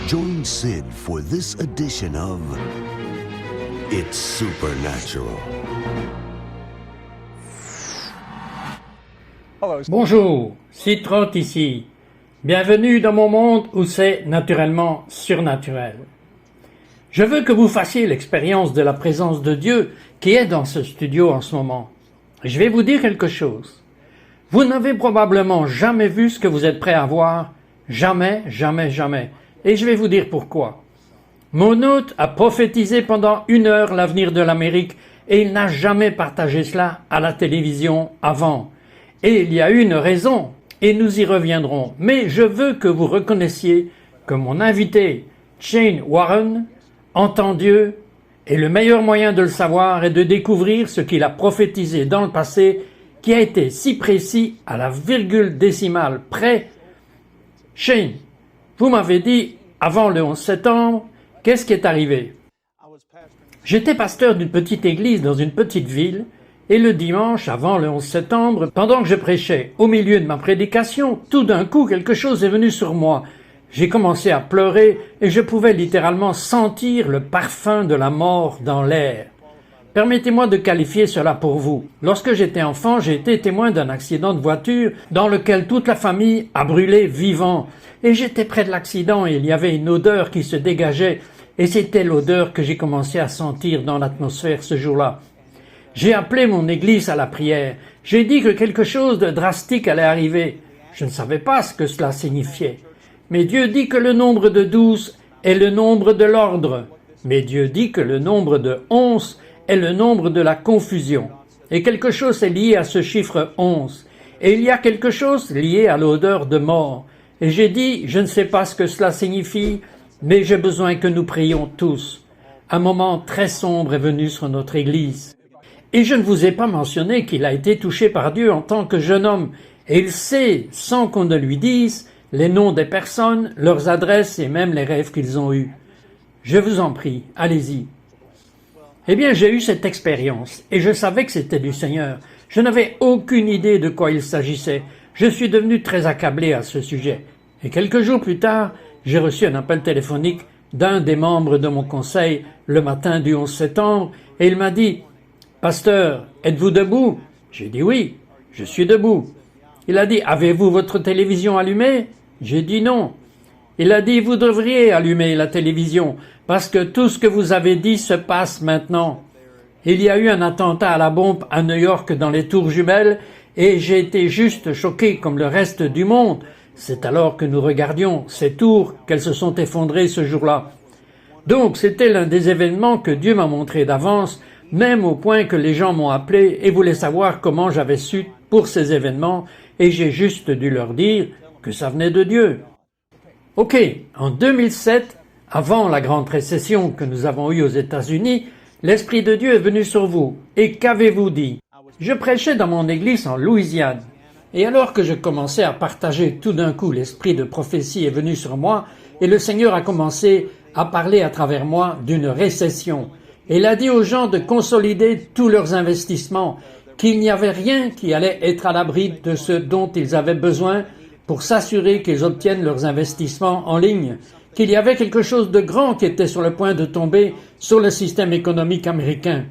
Join Sid for this edition of It's Supernatural. Bonjour, Sid Trott ici. Bienvenue dans mon monde où c'est naturellement surnaturel. Je veux que vous fassiez l'expérience de la présence de Dieu qui est dans ce studio en ce moment. Je vais vous dire quelque chose. Vous n'avez probablement jamais vu ce que vous êtes prêt à voir. Jamais, jamais, jamais. Et je vais vous dire pourquoi. Mon hôte a prophétisé pendant 1 heure l'avenir de l'Amérique et il n'a jamais partagé cela à la télévision avant. Et il y a une raison, et nous y reviendrons. Mais je veux que vous reconnaissiez que mon invité, Shane Warren, entend Dieu, et le meilleur moyen de le savoir est de découvrir ce qu'il a prophétisé dans le passé, qui a été si précis à la virgule décimale près. Shane, vous m'avez dit, avant le 11 septembre, qu'est-ce qui est arrivé? J'étais pasteur d'une petite église dans une petite ville, et le dimanche, avant le 11 septembre, pendant que je prêchais, au milieu de ma prédication, tout d'un coup, quelque chose est venu sur moi. J'ai commencé à pleurer et je pouvais littéralement sentir le parfum de la mort dans l'air. Permettez-moi de qualifier cela pour vous. Lorsque j'étais enfant, j'ai été témoin d'un accident de voiture dans lequel toute la famille a brûlé vivant. Et j'étais près de l'accident et il y avait une odeur qui se dégageait et c'était l'odeur que j'ai commencé à sentir dans l'atmosphère ce jour-là. J'ai appelé mon église à la prière. J'ai dit que quelque chose de drastique allait arriver. Je ne savais pas ce que cela signifiait. Mais Dieu dit que le nombre de 12 est le nombre de l'ordre. Mais Dieu dit que le nombre de 11 est le nombre de la confusion. Et quelque chose est lié à ce chiffre 11. Et il y a quelque chose lié à l'odeur de mort. Et j'ai dit, je ne sais pas ce que cela signifie, mais j'ai besoin que nous prions tous. Un moment très sombre est venu sur notre église. Et je ne vous ai pas mentionné qu'il a été touché par Dieu en tant que jeune homme. Et il sait, sans qu'on ne lui dise, les noms des personnes, leurs adresses et même les rêves qu'ils ont eus. Je vous en prie, allez-y. Eh bien, j'ai eu cette expérience et je savais que c'était du Seigneur. Je n'avais aucune idée de quoi il s'agissait. Je suis devenu très accablé à ce sujet. Et quelques jours plus tard, j'ai reçu un appel téléphonique d'un des membres de mon conseil le matin du 11 septembre et il m'a dit « Pasteur, êtes-vous debout ?» J'ai dit « Oui, je suis debout. » Il a dit « Avez-vous votre télévision allumée ?» J'ai dit « Non. » Il a dit « Vous devriez allumer la télévision parce que tout ce que vous avez dit se passe maintenant. » Il y a eu un attentat à la bombe à New York dans les tours jumelles et j'ai été juste choqué comme le reste du monde. C'est alors que nous regardions ces tours qu'elles se sont effondrées ce jour-là. Donc c'était l'un des événements que Dieu m'a montré d'avance, même au point que les gens m'ont appelé et voulaient savoir comment j'avais su pour ces événements et j'ai juste dû leur dire que ça venait de Dieu. Ok, en 2007, avant la grande récession que nous avons eue aux États-Unis, l'Esprit de Dieu est venu sur vous. Et qu'avez-vous dit? Je prêchais dans mon église en Louisiane. Et alors que je commençais à partager, tout d'un coup, l'esprit de prophétie est venu sur moi et le Seigneur a commencé à parler à travers moi d'une récession. Et il a dit aux gens de consolider tous leurs investissements, qu'il n'y avait rien qui allait être à l'abri de ce dont ils avaient besoin pour s'assurer qu'ils obtiennent leurs investissements en ligne, qu'il y avait quelque chose de grand qui était sur le point de tomber sur le système économique américain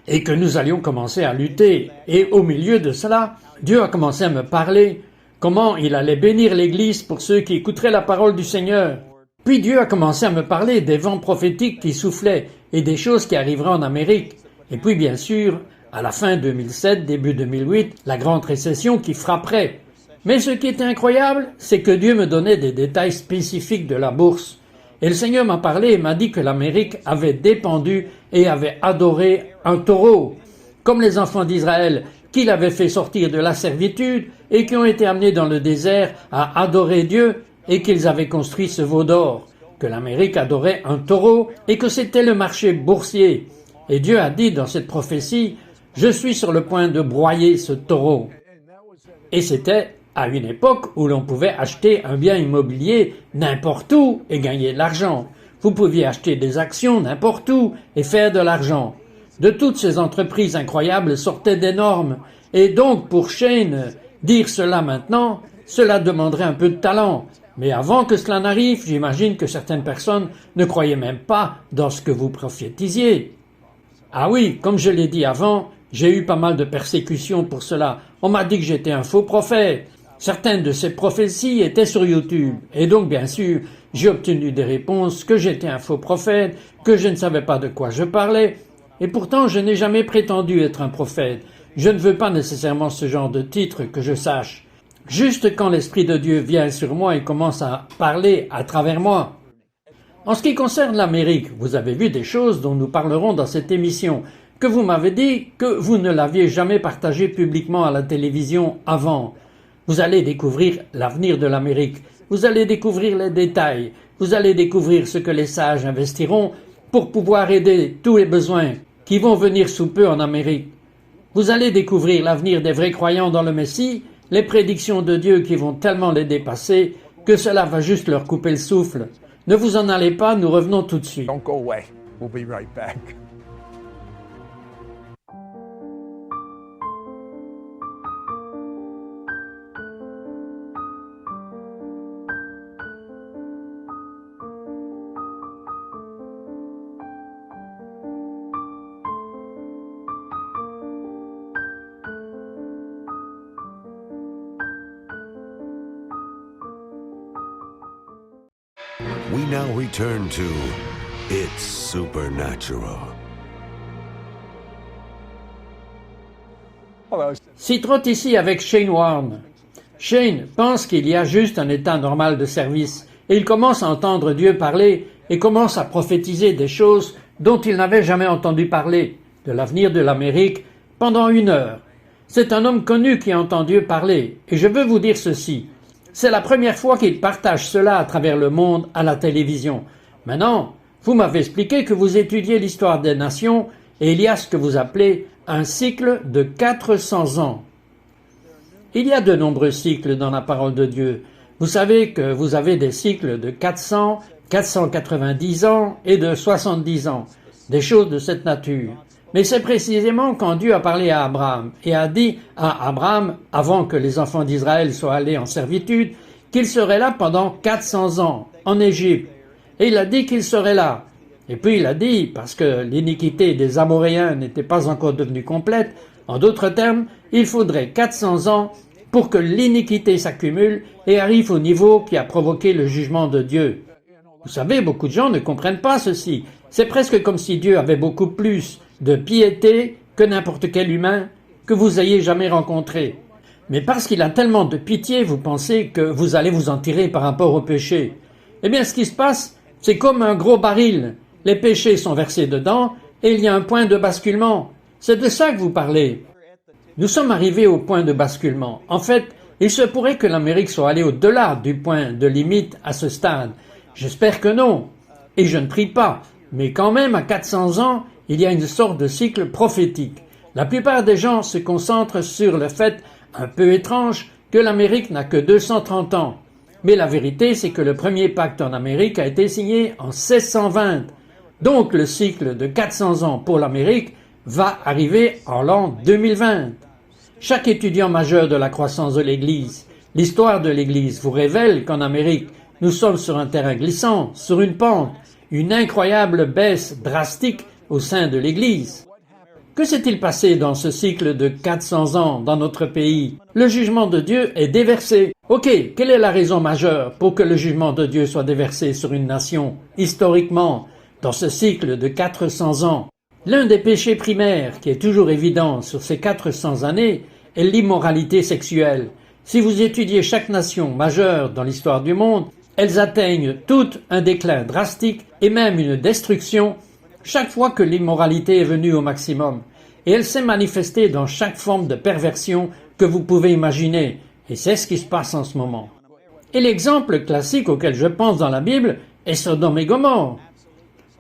et que nous allions commencer à lutter. Et au milieu de cela, Dieu a commencé à me parler comment il allait bénir l'Église pour ceux qui écouteraient la parole du Seigneur. Puis Dieu a commencé à me parler des vents prophétiques qui soufflaient et des choses qui arriveraient en Amérique. Et puis bien sûr, à la fin 2007, début 2008, la grande récession qui frapperait. Mais ce qui était incroyable, c'est que Dieu me donnait des détails spécifiques de la bourse. Et le Seigneur m'a parlé et m'a dit que l'Amérique avait dépendu et avait adoré un taureau, comme les enfants d'Israël, qu'il avait fait sortir de la servitude et qui ont été amenés dans le désert à adorer Dieu et qu'ils avaient construit ce veau d'or, que l'Amérique adorait un taureau et que c'était le marché boursier. Et Dieu a dit dans cette prophétie, « Je suis sur le point de broyer ce taureau. » Et c'était à une époque où l'on pouvait acheter un bien immobilier n'importe où et gagner de l'argent. Vous pouviez acheter des actions n'importe où et faire de l'argent. De toutes ces entreprises incroyables sortaient des normes. Et donc, pour Shane, dire cela maintenant, cela demanderait un peu de talent. Mais avant que cela n'arrive, j'imagine que certaines personnes ne croyaient même pas dans ce que vous prophétisiez. Ah oui, comme je l'ai dit avant, j'ai eu pas mal de persécutions pour cela. On m'a dit que j'étais un faux prophète. Certaines de ces prophéties étaient sur YouTube. Et donc, bien sûr, j'ai obtenu des réponses que j'étais un faux prophète, que je ne savais pas de quoi je parlais. Et pourtant, je n'ai jamais prétendu être un prophète. Je ne veux pas nécessairement ce genre de titre que je sache. Juste quand l'Esprit de Dieu vient sur moi et commence à parler à travers moi. En ce qui concerne l'Amérique, vous avez vu des choses dont nous parlerons dans cette émission, que vous m'avez dit que vous ne l'aviez jamais partagé publiquement à la télévision avant. Vous allez découvrir l'avenir de l'Amérique, vous allez découvrir les détails, vous allez découvrir ce que les sages investiront pour pouvoir aider tous les besoins qui vont venir sous peu en Amérique. Vous allez découvrir l'avenir des vrais croyants dans le Messie, les prédictions de Dieu qui vont tellement les dépasser que cela va juste leur couper le souffle. Ne vous en allez pas, nous revenons tout de suite. Don't go away. We'll be right back. We now return to It's Supernatural. Hello. Citroën ici avec Shane Warne. Shane pense qu'il y a juste un état normal de service et il commence à entendre Dieu parler et commence à prophétiser des choses dont il n'avait jamais entendu parler, de l'avenir de l'Amérique, pendant 1 heure. C'est un homme connu qui entend Dieu parler et je veux vous dire ceci. C'est la première fois qu'il partage cela à travers le monde à la télévision. Maintenant, vous m'avez expliqué que vous étudiez l'histoire des nations et il y a ce que vous appelez un cycle de 400 ans. Il y a de nombreux cycles dans la parole de Dieu. Vous savez que vous avez des cycles de 400, 490 ans et de 70 ans, des choses de cette nature. Mais c'est précisément quand Dieu a parlé à Abraham et a dit à Abraham, avant que les enfants d'Israël soient allés en servitude, qu'il serait là pendant 400 ans, en Égypte. Et il a dit qu'il serait là. Et puis il a dit, parce que l'iniquité des Amoréens n'était pas encore devenue complète, en d'autres termes, il faudrait 400 ans pour que l'iniquité s'accumule et arrive au niveau qui a provoqué le jugement de Dieu. Vous savez, beaucoup de gens ne comprennent pas ceci. C'est presque comme si Dieu avait beaucoup plus de piété que n'importe quel humain que vous ayez jamais rencontré. Mais parce qu'il a tellement de pitié, vous pensez que vous allez vous en tirer par rapport au péché. Eh bien, ce qui se passe, c'est comme un gros baril. Les péchés sont versés dedans et il y a un point de basculement. C'est de ça que vous parlez. Nous sommes arrivés au point de basculement. En fait, il se pourrait que l'Amérique soit allée au-delà du point de limite à ce stade. J'espère que non. Et je ne prie pas. Mais quand même, à 400 ans, il y a une sorte de cycle prophétique. La plupart des gens se concentrent sur le fait, un peu étrange, que l'Amérique n'a que 230 ans. Mais la vérité, c'est que le premier pacte en Amérique a été signé en 1620. Donc le cycle de 400 ans pour l'Amérique va arriver en l'an 2020. Chaque étudiant majeur de la croissance de l'Église, l'histoire de l'Église vous révèle qu'en Amérique, nous sommes sur un terrain glissant, sur une pente, une incroyable baisse drastique au sein de l'Église. Que s'est-il passé dans ce cycle de 400 ans dans notre pays? Le jugement de Dieu est déversé. Ok, quelle est la raison majeure pour que le jugement de Dieu soit déversé sur une nation, historiquement, dans ce cycle de 400 ans? L'un des péchés primaires qui est toujours évident sur ces 400 années est l'immoralité sexuelle. Si vous étudiez chaque nation majeure dans l'histoire du monde, elles atteignent toutes un déclin drastique et même une destruction chaque fois que l'immoralité est venue au maximum. Et elle s'est manifestée dans chaque forme de perversion que vous pouvez imaginer. Et c'est ce qui se passe en ce moment. Et l'exemple classique auquel je pense dans la Bible est Sodome et Gomorrhe.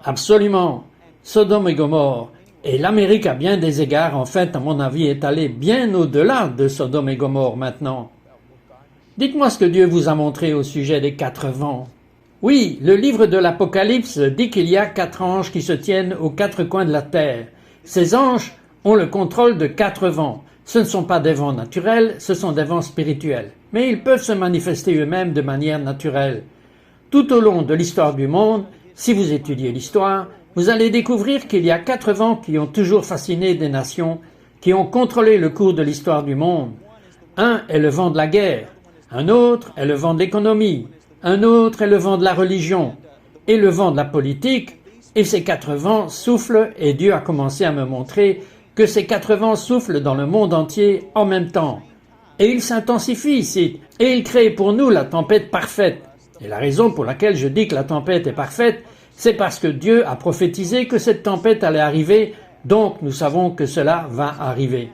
Absolument. Sodome et Gomorrhe. Et l'Amérique, à bien des égards, en fait, à mon avis, est allée bien au-delà de Sodome et Gomorrhe maintenant. Dites-moi ce que Dieu vous a montré au sujet des 4 vents. Oui, le livre de l'Apocalypse dit qu'il y a 4 anges qui se tiennent aux 4 coins de la terre. Ces anges ont le contrôle de 4 vents. Ce ne sont pas des vents naturels, ce sont des vents spirituels. Mais ils peuvent se manifester eux-mêmes de manière naturelle. Tout au long de l'histoire du monde, si vous étudiez l'histoire, vous allez découvrir qu'il y a 4 vents qui ont toujours fasciné des nations, qui ont contrôlé le cours de l'histoire du monde. Un est le vent de la guerre, un autre est le vent de l'économie, un autre est le vent de la religion, et le vent de la politique, et ces 4 vents soufflent, et Dieu a commencé à me montrer que ces 4 vents soufflent dans le monde entier en même temps. Et ils s'intensifient ici, et ils créent pour nous la tempête parfaite. Et la raison pour laquelle je dis que la tempête est parfaite, c'est parce que Dieu a prophétisé que cette tempête allait arriver, donc nous savons que cela va arriver.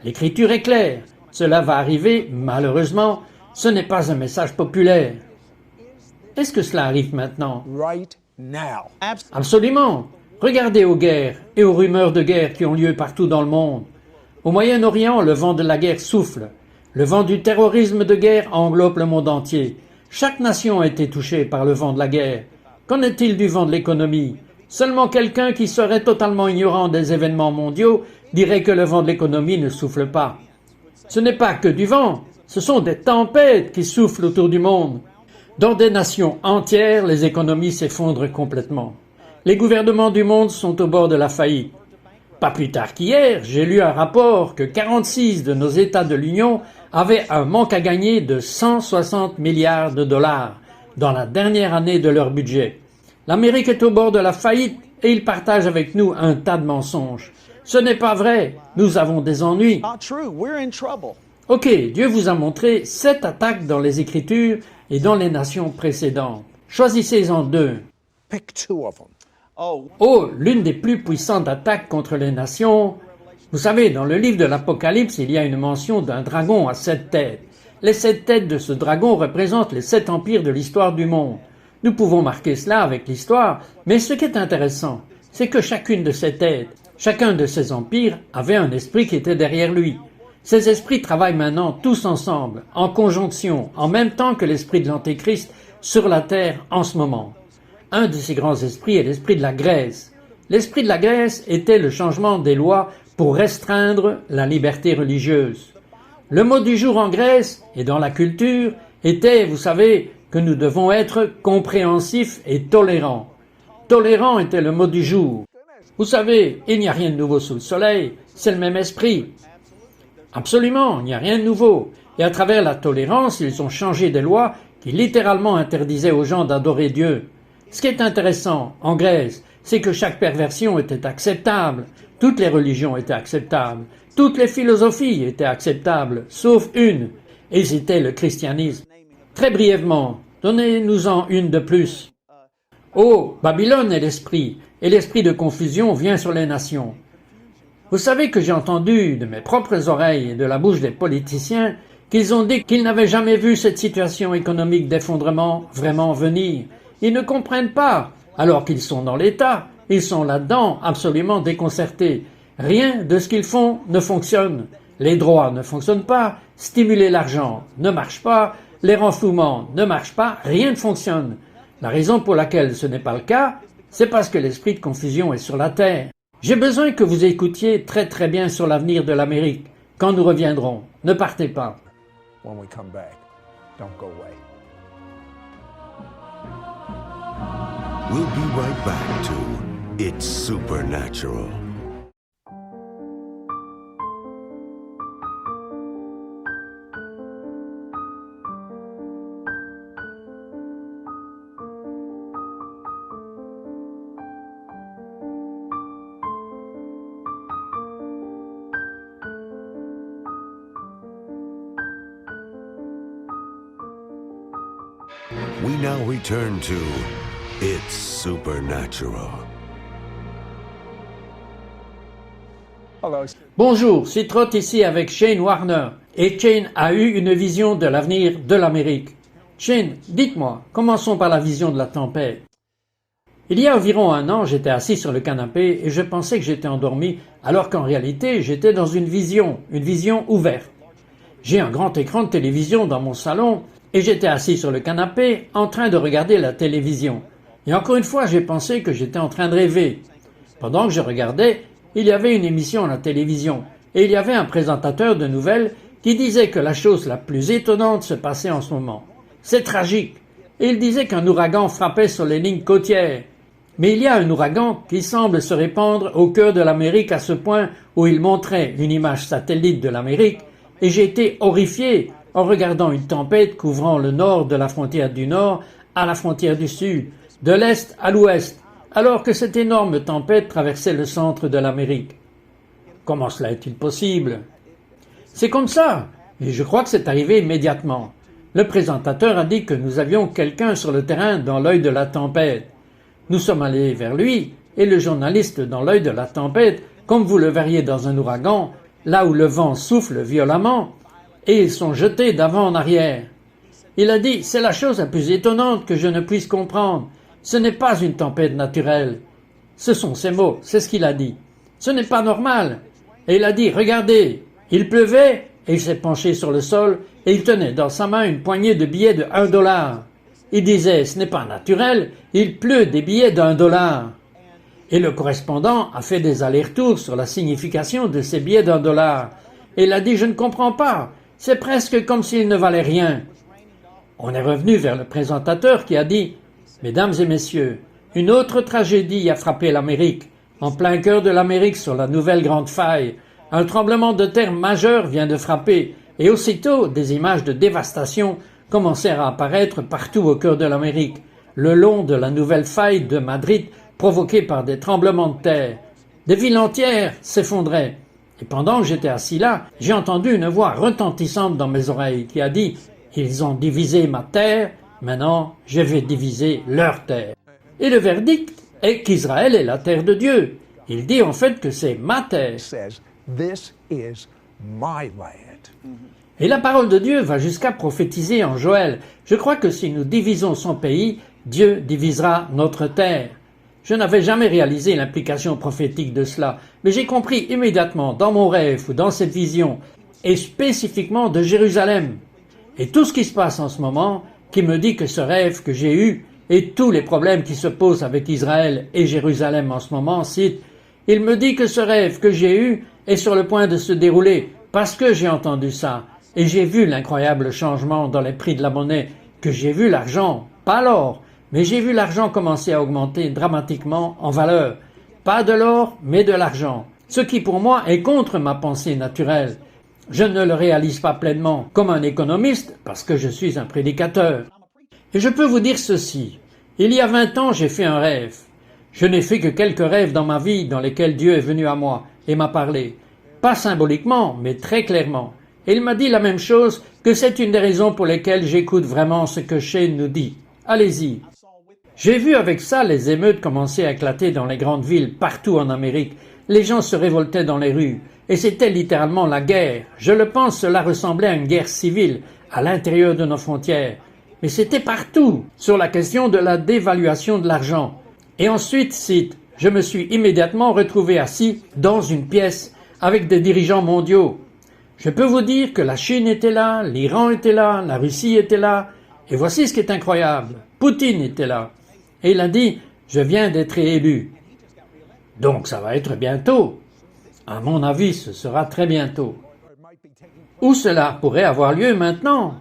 L'Écriture est claire, cela va arriver, malheureusement, ce n'est pas un message populaire. Est-ce que cela arrive maintenant? Right now. Absolument. Regardez aux guerres et aux rumeurs de guerre qui ont lieu partout dans le monde. Au Moyen-Orient, le vent de la guerre souffle. Le vent du terrorisme de guerre englobe le monde entier. Chaque nation a été touchée par le vent de la guerre. Qu'en est-il du vent de l'économie? Seulement quelqu'un qui serait totalement ignorant des événements mondiaux dirait que le vent de l'économie ne souffle pas. Ce n'est pas que du vent, ce sont des tempêtes qui soufflent autour du monde. Dans des nations entières, les économies s'effondrent complètement. Les gouvernements du monde sont au bord de la faillite. Pas plus tard qu'hier, j'ai lu un rapport que 46 de nos États de l'Union avaient un manque à gagner de 160 milliards de dollars dans la dernière année de leur budget. L'Amérique est au bord de la faillite et ils partagent avec nous un tas de mensonges. Ce n'est pas vrai, nous avons des ennuis. Not true. We're in trouble. Ok, Dieu vous a montré 7 attaques dans les Écritures et dans les nations précédentes. Choisissez-en 2. Pick 2 of them. Oh, Oh, l'une des plus puissantes attaques contre les nations. Vous savez, dans le livre de l'Apocalypse, il y a une mention d'un dragon à 7 têtes. Les 7 têtes de ce dragon représentent les 7 empires de l'histoire du monde. Nous pouvons marquer cela avec l'histoire, mais ce qui est intéressant, c'est que chacune de ces têtes, chacun de ces empires avait un esprit qui était derrière lui. Ces esprits travaillent maintenant tous ensemble, en conjonction, en même temps que l'esprit de l'Antéchrist sur la terre en ce moment. Un de ces grands esprits est l'esprit de la Grèce. L'esprit de la Grèce était le changement des lois pour restreindre la liberté religieuse. Le mot du jour en Grèce et dans la culture était, vous savez, que nous devons être compréhensifs et tolérants. Tolérant était le mot du jour. Vous savez, il n'y a rien de nouveau sous le soleil, c'est le même esprit. Absolument, il n'y a rien de nouveau. Et à travers la tolérance, ils ont changé des lois qui littéralement interdisaient aux gens d'adorer Dieu. Ce qui est intéressant en Grèce, c'est que chaque perversion était acceptable. Toutes les religions étaient acceptables. Toutes les philosophies étaient acceptables, sauf une, et c'était le christianisme. Très brièvement, donnez-nous-en une de plus. Oh, Babylone est l'esprit, et l'esprit de confusion vient sur les nations. Vous savez que j'ai entendu de mes propres oreilles et de la bouche des politiciens qu'ils ont dit qu'ils n'avaient jamais vu cette situation économique d'effondrement vraiment venir. Ils ne comprennent pas, alors qu'ils sont dans l'État, ils sont là-dedans absolument déconcertés. Rien de ce qu'ils font ne fonctionne. Les droits ne fonctionnent pas, stimuler l'argent ne marche pas, les renflouements ne marchent pas, rien ne fonctionne. La raison pour laquelle ce n'est pas le cas, c'est parce que l'esprit de confusion est sur la terre. J'ai besoin que vous écoutiez très très bien sur l'avenir de l'Amérique. Quand nous reviendrons, ne partez pas. When we come back, don't go away. We'll be right back to It's Supernatural. We now return to It's Supernatural. Hello. Bonjour, c'est Trott ici avec Shane Warner. Et Shane a eu une vision de l'avenir de l'Amérique. Shane, dites-moi, commençons par la vision de la tempête. Il y a environ 1 an, j'étais assis sur le canapé et je pensais que j'étais endormi, alors qu'en réalité, j'étais dans une vision ouverte. J'ai un grand écran de télévision dans mon salon et j'étais assis sur le canapé en train de regarder la télévision. Et encore une fois, j'ai pensé que j'étais en train de rêver. Pendant que je regardais, il y avait une émission à la télévision. et il y avait un présentateur de nouvelles qui disait que la chose la plus étonnante se passait en ce moment. C'est tragique. Et il disait qu'un ouragan frappait sur les lignes côtières. Mais il y a un ouragan qui semble se répandre au cœur de l'Amérique à ce point où il montrait une image satellite de l'Amérique, et j'ai été horrifié en regardant une tempête couvrant le nord de la frontière du nord à la frontière du sud, de l'est à l'ouest, alors que cette énorme tempête traversait le centre de l'Amérique. Comment cela est-il possible? C'est comme ça, et je crois que c'est arrivé immédiatement. Le présentateur a dit que nous avions quelqu'un sur le terrain dans l'œil de la tempête. Nous sommes allés vers lui, et le journaliste dans l'œil de la tempête, comme vous le verriez dans un ouragan, là où le vent souffle violemment, et ils sont jetés d'avant en arrière. Il a dit, c'est la chose la plus étonnante que je ne puisse comprendre. Ce n'est pas une tempête naturelle. Ce sont ses mots, c'est ce qu'il a dit. Ce n'est pas normal. Et il a dit, regardez, il pleuvait, et il s'est penché sur le sol, et il tenait dans sa main une poignée de billets de $1. Il disait, ce n'est pas naturel, il pleut des billets d'$1. Et le correspondant a fait des allers-retours sur la signification de ces billets d'$1. Et il a dit, je ne comprends pas, c'est presque comme s'ils ne valaient rien. On est revenu vers le présentateur qui a dit, mesdames et messieurs, une autre tragédie a frappé l'Amérique, en plein cœur de l'Amérique sur la nouvelle grande faille. Un tremblement de terre majeur vient de frapper, et aussitôt des images de dévastation commencèrent à apparaître partout au cœur de l'Amérique, le long de la nouvelle faille de Madrid provoquée par des tremblements de terre. Des villes entières s'effondraient. Et pendant que j'étais assis là, j'ai entendu une voix retentissante dans mes oreilles qui a dit « Ils ont divisé ma terre, maintenant je vais diviser leur terre. » Et le verdict est qu'Israël est la terre de Dieu. Il dit en fait que c'est ma terre. This is my land. Et la parole de Dieu va jusqu'à prophétiser en Joël. Je crois que si nous divisons son pays, Dieu divisera notre terre. Je n'avais jamais réalisé l'implication prophétique de cela, mais j'ai compris immédiatement dans mon rêve ou dans cette vision, et spécifiquement de Jérusalem. Et tout ce qui se passe en ce moment, qui me dit que ce rêve que j'ai eu, et tous les problèmes qui se posent avec Israël et Jérusalem en ce moment, cite, il me dit que ce rêve que j'ai eu est sur le point de se dérouler, parce que j'ai entendu ça. Et j'ai vu l'incroyable changement dans les prix de la monnaie, que j'ai vu l'argent, pas l'or, mais j'ai vu l'argent commencer à augmenter dramatiquement en valeur. Pas de l'or, mais de l'argent. Ce qui pour moi est contre ma pensée naturelle. Je ne le réalise pas pleinement comme un économiste, parce que je suis un prédicateur. Et je peux vous dire ceci. Il y a 20 ans, j'ai fait un rêve. Je n'ai fait que quelques rêves dans ma vie dans lesquels Dieu est venu à moi et m'a parlé. Pas symboliquement, mais très clairement. Et il m'a dit la même chose, que c'est une des raisons pour lesquelles j'écoute vraiment ce que Shane nous dit. Allez-y. J'ai vu avec ça les émeutes commencer à éclater dans les grandes villes, partout en Amérique. Les gens se révoltaient dans les rues. Et c'était littéralement la guerre. Je le pense, cela ressemblait à une guerre civile, à l'intérieur de nos frontières. Mais c'était partout, sur la question de la dévaluation de l'argent. Et ensuite, cite, je me suis immédiatement retrouvé assis dans une pièce avec des dirigeants mondiaux. Je peux vous dire que la Chine était là, l'Iran était là, la Russie était là, et voici ce qui est incroyable. Poutine était là. Et il a dit, je viens d'être élu. Donc ça va être bientôt. À mon avis, ce sera très bientôt. Où cela pourrait avoir lieu maintenant?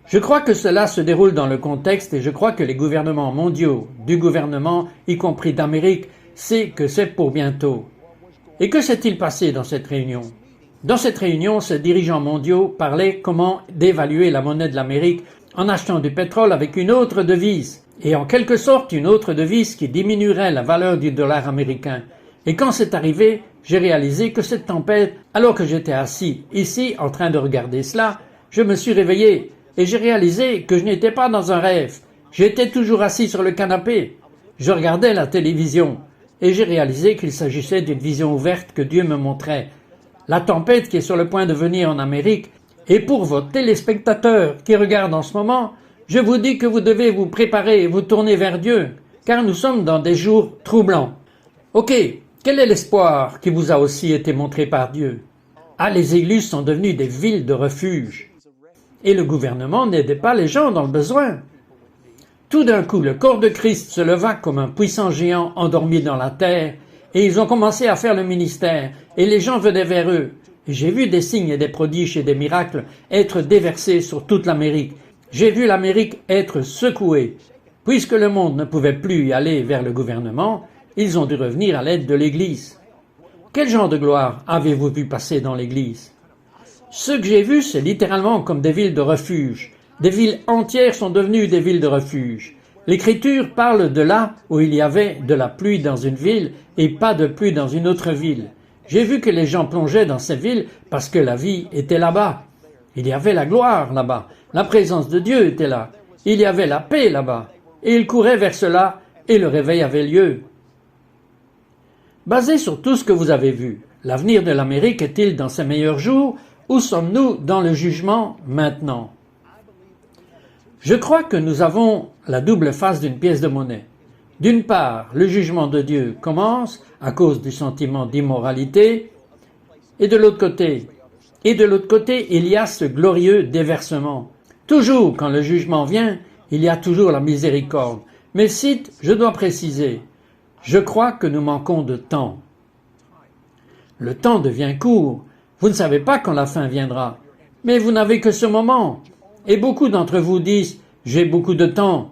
Je crois que cela se déroule dans le contexte et je crois que les gouvernements mondiaux, du gouvernement, y compris d'Amérique, savent que c'est pour bientôt. Et que s'est-il passé dans cette réunion? Dans cette réunion, ces dirigeants mondiaux parlaient comment d'évaluer la monnaie de l'Amérique en achetant du pétrole avec une autre devise, et en quelque sorte une autre devise qui diminuerait la valeur du dollar américain. Et quand c'est arrivé, j'ai réalisé que cette tempête, alors que j'étais assis ici en train de regarder cela, je me suis réveillé et j'ai réalisé que je n'étais pas dans un rêve. J'étais toujours assis sur le canapé. Je regardais la télévision et j'ai réalisé qu'il s'agissait d'une vision ouverte que Dieu me montrait. La tempête qui est sur le point de venir en Amérique. Et pour vos téléspectateurs qui regardent en ce moment, je vous dis que vous devez vous préparer et vous tourner vers Dieu, car nous sommes dans des jours troublants. Ok, quel est l'espoir qui vous a aussi été montré par Dieu? Ah, les églises sont devenues des villes de refuge. Et le gouvernement n'aidait pas les gens dans le besoin. Tout d'un coup, le corps de Christ se leva comme un puissant géant endormi dans la terre, et ils ont commencé à faire le ministère, et les gens venaient vers eux. Et j'ai vu des signes et des prodiges et des miracles être déversés sur toute l'Amérique. J'ai vu l'Amérique être secouée. Puisque le monde ne pouvait plus y aller vers le gouvernement, ils ont dû revenir à l'aide de l'Église. Quel genre de gloire avez-vous vu passer dans l'Église? Ce que j'ai vu, c'est littéralement comme des villes de refuge. Des villes entières sont devenues des villes de refuge. L'Écriture parle de là où il y avait de la pluie dans une ville et pas de pluie dans une autre ville. J'ai vu que les gens plongeaient dans ces villes parce que la vie était là-bas. Il y avait la gloire là-bas. La présence de Dieu était là. Il y avait la paix là-bas. Et ils couraient vers cela et le réveil avait lieu. Basé sur tout ce que vous avez vu, l'avenir de l'Amérique est-il dans ses meilleurs jours ou sommes-nous dans le jugement maintenant? Je crois que nous avons la double face d'une pièce de monnaie. D'une part, le jugement de Dieu commence à cause du sentiment d'immoralité, et de l'autre côté, il y a ce glorieux déversement. Toujours quand le jugement vient, il y a toujours la miséricorde. Mais cite, je dois préciser, je crois que nous manquons de temps. Le temps devient court. Vous ne savez pas quand la fin viendra. Mais vous n'avez que ce moment. Et beaucoup d'entre vous disent « j'ai beaucoup de temps ».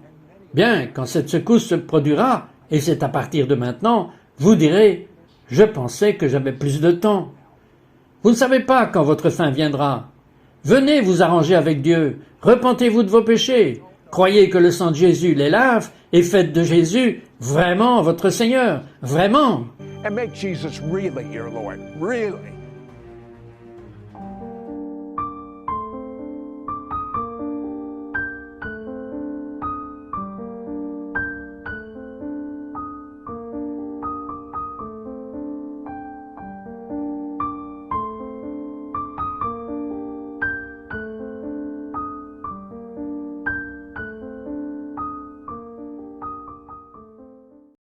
Bien, quand cette secousse se produira, et c'est à partir de maintenant, vous direz « je pensais que j'avais plus de temps ». Vous ne savez pas quand votre fin viendra. Venez vous arranger avec Dieu. Repentez-vous de vos péchés. Croyez que le sang de Jésus les lave et faites de Jésus vraiment votre Seigneur. Vraiment. And make Jesus really your Lord. Really.